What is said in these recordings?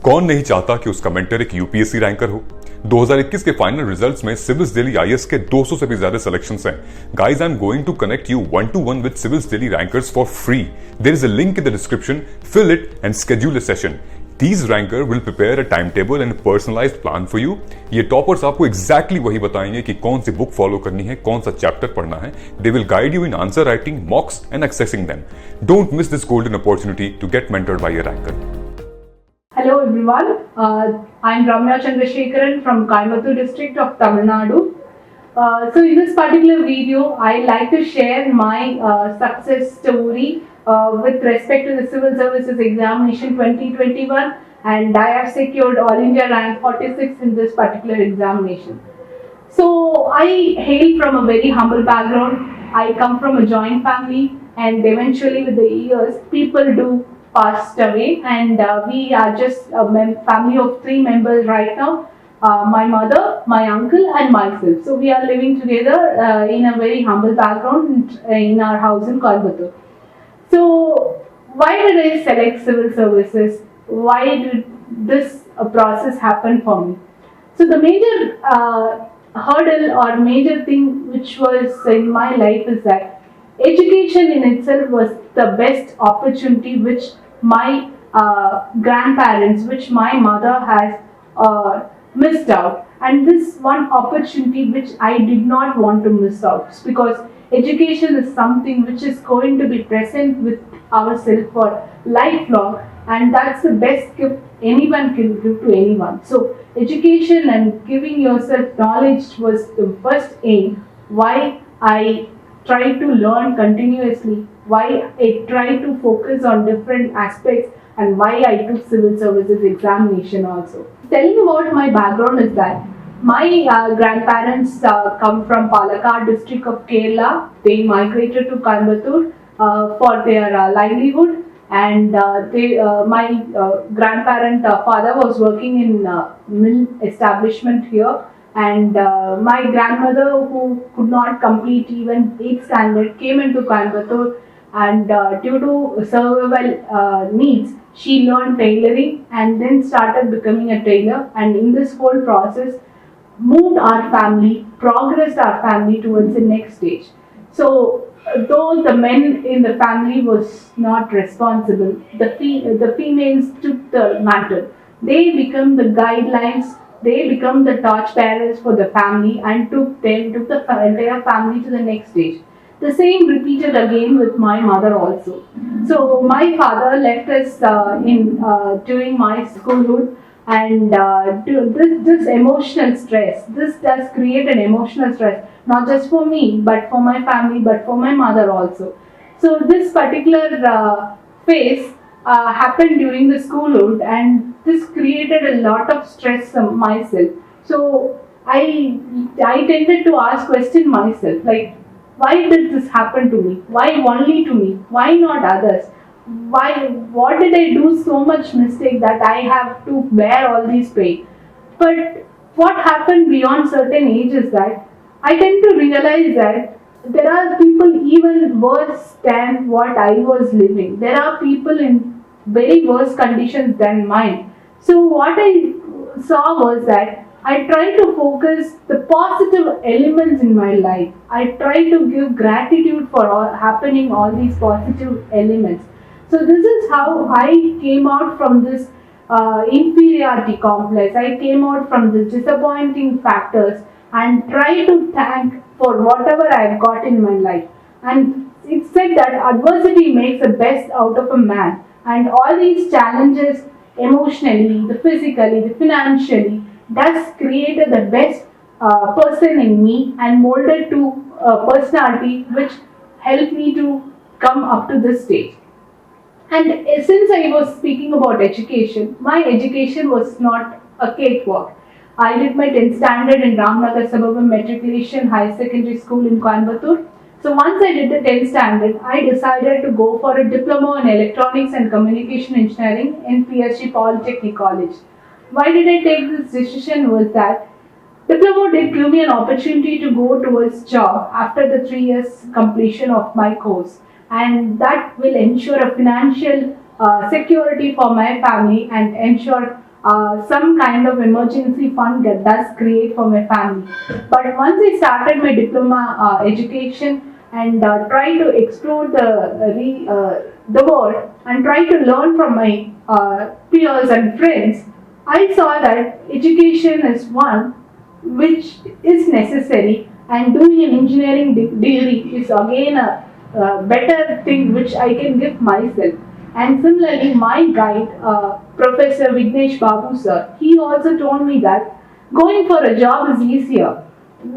कौन नहीं चाहता कि उसका मेंटर एक यूपीएससी रैंकर हो। 2021 के फाइनल रिजल्ट्स में सिविल्स दिल्ली आईएएस के 200 से भी ज्यादा सिलेक्शंस हैं। Guys, I am going to connect you 1-to-1 with civils Delhi rankers for free. There is a link in the description, fill it and schedule a session. These ranker will prepare a timetable and a personalized plan for you. ये toppers आपको exactly वही बताएंगे कि कौन सी book follow करनी है, कौन सा चैप्टर पढ़ना है. They will guide you in answer writing, mocks and accessing them. Don't miss this golden opportunity to get mentored by a ranker. Hello everyone, I'm Ramya from Coimbatore district of Tamil Nadu. So in this particular video, I'd like to share my success story with respect to the Civil Services Examination 2021, and I have secured All India rank 46 in this particular examination. So I hail from a very humble background. I come from a joint family, and eventually with the years, people do passed away, and we are just a family of 3 members right now. My mother, my uncle and myself. So we are living together in a very humble background in our house in Coimbatore. So why did I select civil services? Why did this process happen for me? So the major hurdle or major thing which was in my life is that education in itself was the best opportunity which my grandparents, which my mother has missed out, and this one opportunity which I did not want to miss out, because education is something which is going to be present with ourselves for lifelong, and that's the best gift anyone can give to anyone. So education and giving yourself knowledge was the first aim why I tried to learn continuously, why I tried to focus on different aspects, and why I took civil services examination also. Telling about my background is that my grandparents come from Palakkad district of Kerala. They migrated to Coimbatore for their livelihood, and my grandparent father was working in mill establishment here, and my grandmother, who could not complete even 8th standard, came into Coimbatore, and due to survival needs, she learned tailoring and then started becoming a tailor, and in this whole process moved our family, progressed our family towards the next stage. So though the men in the family was not responsible, the females took the matter. They become the guidelines, they become the torch bearers for the family, and took the entire family to the next stage. The same repeated again with my mother also. So my father left us during my schoolhood, and this emotional stress, this does create an emotional stress, not just for me but for my family, but for my mother also. So this particular phase happened during the schoolhood, and this created a lot of stress on myself. So I tended to question myself, like, why did this happen to me? Why only to me? Why not others? What did I do so much mistake that I have to bear all these pain? But what happened beyond certain age is that I tend to realize that there are people even worse than what I was living. There are people in very worse conditions than mine. So what I saw was that I try to focus the positive elements in my life. I try to give gratitude for all these positive elements. So this is how I came out from this inferiority complex. I came out from this disappointing factors and try to thank for whatever I have got in my life. And it's said that adversity makes the best out of a man. And all these challenges, emotionally, the physically, the financially, that's created the best person in me and molded to a personality which helped me to come up to this stage. And since I was speaking about education, my education was not a cakewalk. I did my 10th standard in Ramnagar Suburban Matriculation High Secondary School in Coimbatore. So once I did the 10th standard, I decided to go for a diploma in Electronics and Communication Engineering in PSG Polytechnic College. Why did I take this decision was that diploma did give me an opportunity to go towards job after the 3 years completion of my course, and that will ensure a financial security for my family and ensure some kind of emergency fund that does create for my family. But once I started my diploma education and try to explore the world and try to learn from my peers and friends, I saw that education is one which is necessary, and doing an engineering degree is again a better thing which I can give myself. And similarly, my guide, Professor Vignesh Babu sir, he also told me that going for a job is easier.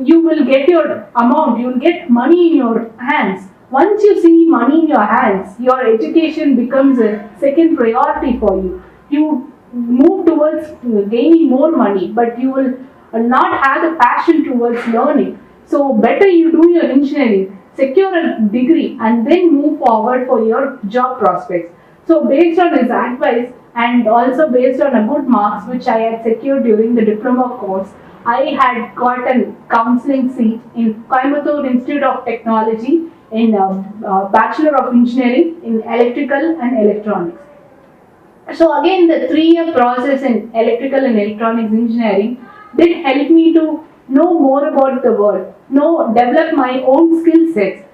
You will get your amount, you will get money in your hands. Once you see money in your hands, your education becomes a second priority for you. You move towards gaining more money, but you will not have the passion towards learning. So better you do your engineering, secure a degree, and then move forward for your job prospects. So based on his advice and also based on a good marks which I had secured during the diploma course, I had got a counseling seat in Coimbatore Institute of Technology in Bachelor of Engineering in Electrical and Electronics. So again, the 3-year process in Electrical and Electronics Engineering did help me to know more about the world, develop my own skill sets,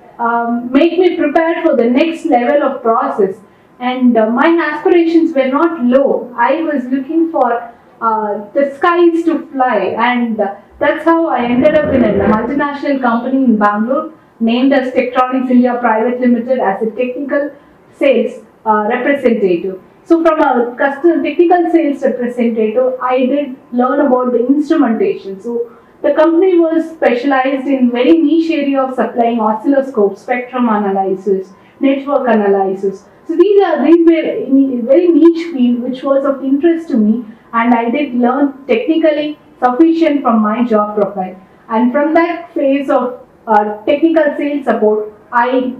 make me prepared for the next level of process. And my aspirations were not low. I was looking for the skies to fly, and that's how I ended up in a multinational company in Bangalore named as Tektronix India Private Limited as a technical sales representative. So from a technical sales representative, I did learn about the instrumentation. So the company was specialized in very niche area of supplying oscilloscope, spectrum analysis, network analysis. So these were in a very niche field which was of interest to me, and I did learn technically sufficient from my job profile. And from that phase of technical sales support, I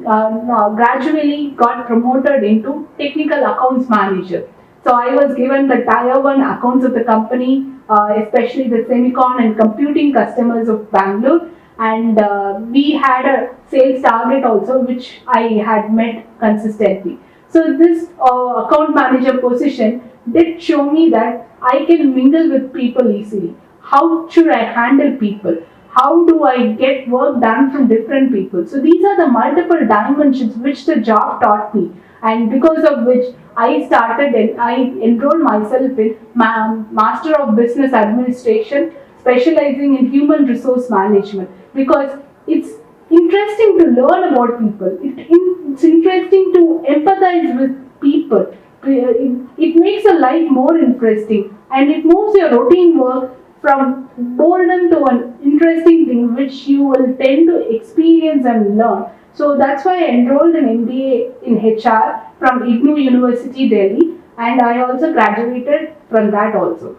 gradually got promoted into technical accounts manager. So I was given the tier 1 accounts of the company, especially the semicon and computing customers of Bangalore. And we had a sales target also which I had met consistently. So this account manager position did show me that I can mingle with people easily. How should I handle people? How do I get work done from different people? So these are the multiple dimensions which the job taught me, and because of which I started and I enrolled myself in Master of Business Administration, specializing in human resource management, because it's interesting to learn about people. It's interesting to empathize with people. It makes your life more interesting, and it moves your routine work from boredom to an interesting thing which you will tend to experience and learn. So that's why I enrolled in MBA in HR from IGNOU University, Delhi, and I also graduated from that also.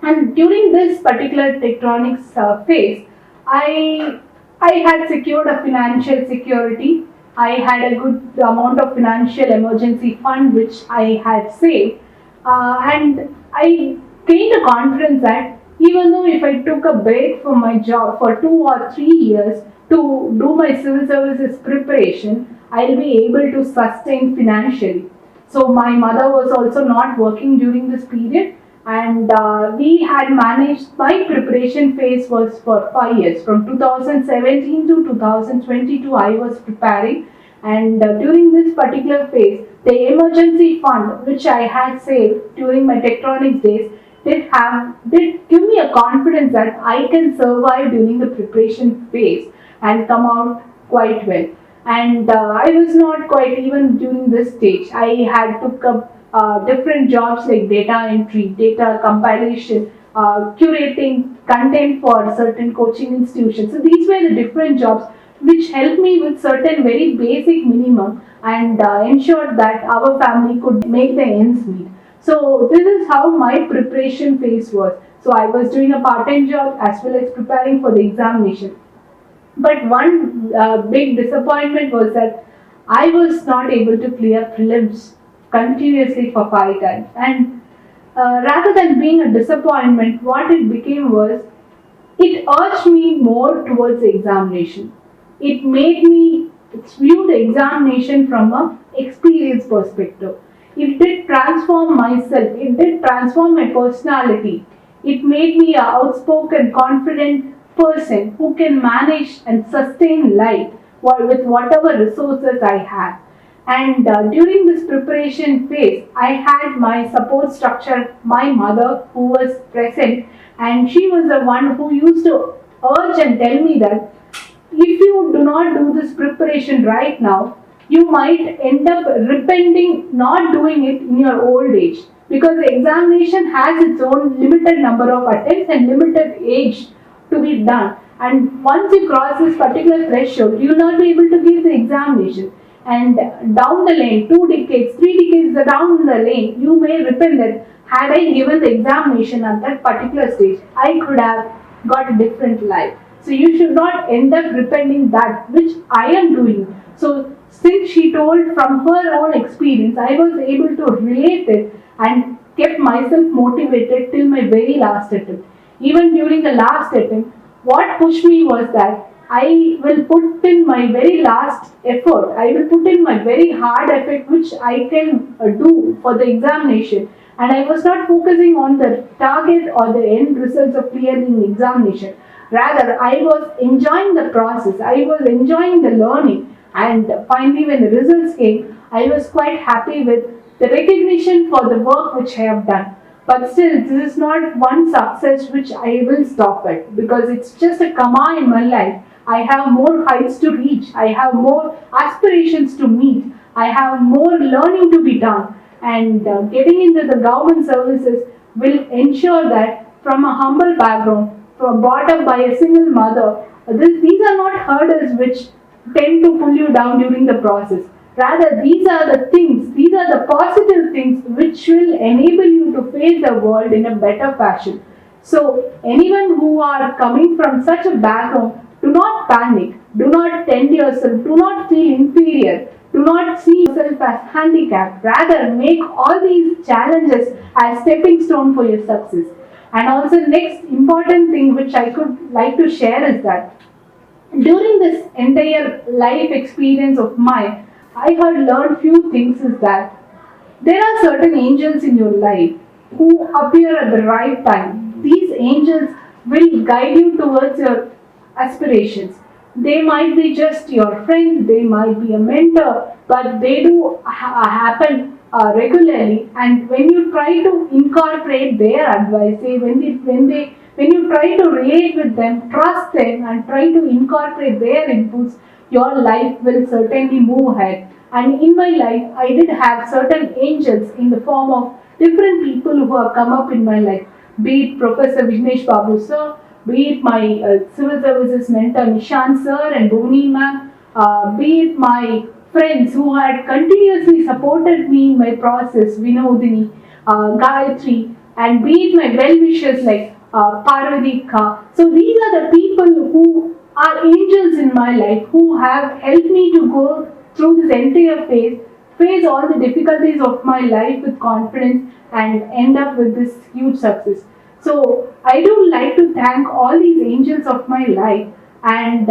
And during this particular Tektronix phase, I had secured a financial security. I had a good amount of financial emergency fund which I had saved, and I gained a confidence that even though if I took a break from my job for 2 or 3 years to do my civil services preparation, I'll be able to sustain financially. So my mother was also not working during this period, and we had managed. My preparation phase was for 5 years. From 2017 to 2022, I was preparing, and during this particular phase, the emergency fund which I had saved during my Tektronix days did give me a confidence that I can survive during the preparation phase and come out quite well. And I was not quite even during this stage. I had took up different jobs like data entry, data compilation, curating content for certain coaching institutions. So these were the different jobs which helped me with certain very basic minimum and ensured that our family could make the ends meet. So this is how my preparation phase was. So I was doing a part-time job as well as preparing for the examination. But one big disappointment was that I was not able to clear prelims continuously for 5 times. And rather than being a disappointment, what it became was, it urged me more towards the examination. It made me view the examination from an experience perspective. it did transform myself, it did transform my personality. It made me an outspoken, confident person who can manage and sustain life with whatever resources I have. And during this preparation phase, I had my support structure, my mother who was present, and she was the one who used to urge and tell me that if you do not do this preparation right now, you might end up repenting not doing it in your old age, because the examination has its own limited number of attempts and limited age to be done. And once you cross this particular threshold, you will not be able to give the examination. And down the lane, 2 decades, 3 decades down the lane, you may repent that had I given the examination at that particular stage, I could have got a different life. So you should not end up repenting that which I am doing. So since she told from her own experience, I was able to relate it and kept myself motivated till my very last attempt. Even during the last attempt, what pushed me was that I will put in my very last effort. I will put in my very hard effort which I can do for the examination. And I was not focusing on the target or the end results of clearing the examination. Rather, I was enjoying the process. I was enjoying the learning. And finally, when the results came, I was quite happy with the recognition for the work which I have done. But still, this is not one success which I will stop at, because it's just a comma in my life. I have more heights to reach. I have more aspirations to meet. I have more learning to be done. And getting into the government services will ensure that from a humble background, brought up by a single mother, these are not hurdles which tend to pull you down during the process. Rather, these are the things, these are the positive things which will enable you to face the world in a better fashion. So, anyone who are coming from such a background, do not panic, do not tend yourself, do not feel inferior, do not see yourself as handicapped. Rather, make all these challenges as stepping stone for your success. And also, next important thing which I could like to share is that during this entire life experience of mine, I had learned few things is that there are certain angels in your life who appear at the right time. These angels will guide you towards your aspirations. They might be just your friends, they might be a mentor, but they do happen regularly. And when you try to incorporate their advice, when you try to relate with them, trust them, and try to incorporate their inputs, your life will certainly move ahead. And in my life, I did have certain angels in the form of different people who have come up in my life, be it Professor Vignesh Babu sir, be it my civil services mentor Nishant sir and Bhuvani ma'am, be it my friends who had continuously supported me in my process, Vinodini, Gayatri, and be it my well-wishers like Parvati Ka. So these are the people who are angels in my life who have helped me to go through this entire phase, face all the difficulties of my life with confidence and end up with this huge success. So I do like to thank all these angels of my life, and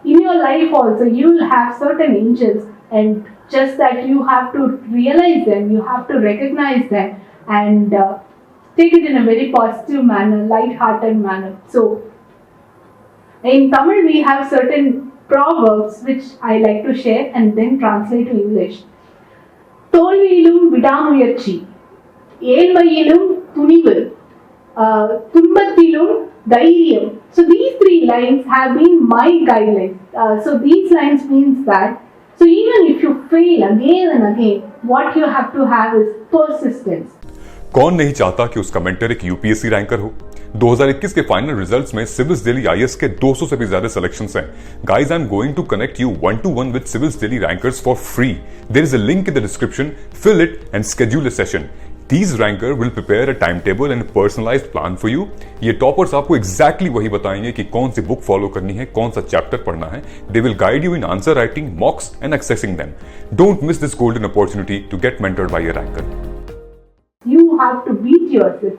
in your life also you will have certain angels, and just that you have to realize them, you have to recognize them and take it in a very positive manner, light-hearted manner. So in Tamil we have certain proverbs which I like to share and then translate to English. தோல்வியிலும் விடாமுயற்சி, ஏழ்மையிலும் துணிவு, துன்பத்திலும் தைரியம். So these 3 lines have been my guidelines. So these lines means that, so even if you fail again and again, what you have to have is persistence. कौन नहीं चाहता कि उसका mentor एक UPSC ranker हो। 2021 के फाइनल रिजल्ट्स में civils Delhi IAS के 200 से भी ज्यादा सिलेक्शंस हैं। Guys, I am going to connect you 1-to-1 with civils Delhi rankers for free. There is a link in the description, fill it and schedule a session. These ranker will prepare a timetable and a personalized plan for you. ये toppers आपको exactly वही बताएंगे कि कौन सी book follow करनी है, कौन सा चैप्टर पढ़ना है. They will guide you in answer writing, mocks and accessing them. Don't miss this golden opportunity to get mentored by a ranker. You have to beat yourself.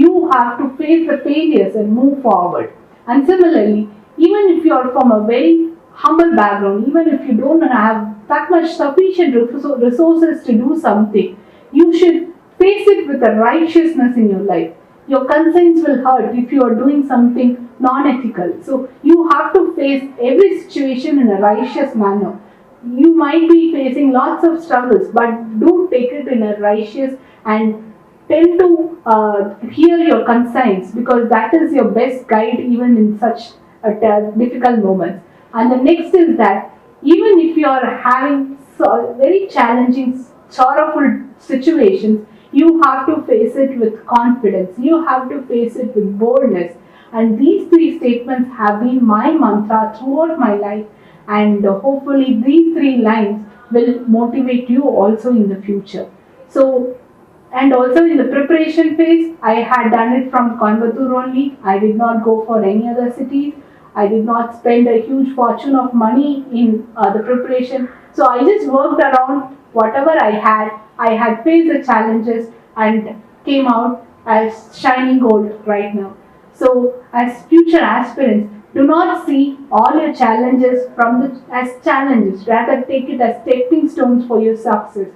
You have to face the failures and move forward. And similarly, even if you are from a very humble background, even if you don't have that much sufficient resources to do something, you should face it with a righteousness in your life. Your conscience will hurt if you are doing something non-ethical. So you have to face every situation in a righteous manner. You might be facing lots of struggles, but do take it in a righteous and tend to hear your conscience, because that is your best guide even in such difficult moments. And the next is that even if you are having very challenging, sorrowful situations, you have to face it with confidence. You have to face it with boldness. And these three statements have been my mantra throughout my life. And hopefully these three lines will motivate you also in the future. So, and also in the preparation phase, I had done it from Coimbatore only. I did not go for any other cities. I did not spend a huge fortune of money in the preparation. So I just worked around whatever I had. I had faced the challenges and came out as shining gold right now. So as future aspirants, do not see all your challenges as challenges. Rather take it as stepping stones for your success.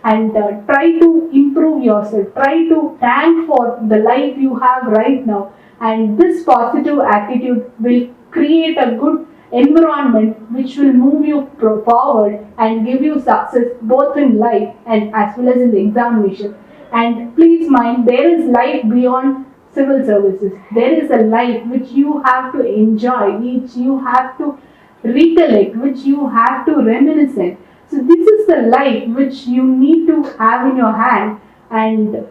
And try to improve yourself. Try to thank for the life you have right now. And this positive attitude will create a good environment which will move you forward and give you success both in life and as well as in the examination. And please mind, there is life beyond civil services. There is a life which you have to enjoy, which you have to recollect, which you have to reminisce. So this is the life which you need to have in your hand, and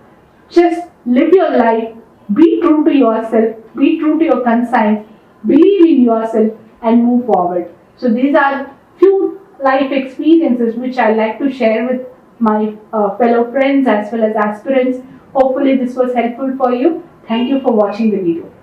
just live your life, be true to yourself, be true to your conscience, believe in yourself and move forward. So these are few life experiences which I like to share with my fellow friends as well as aspirants. Hopefully this was helpful for you. Thank you for watching the video.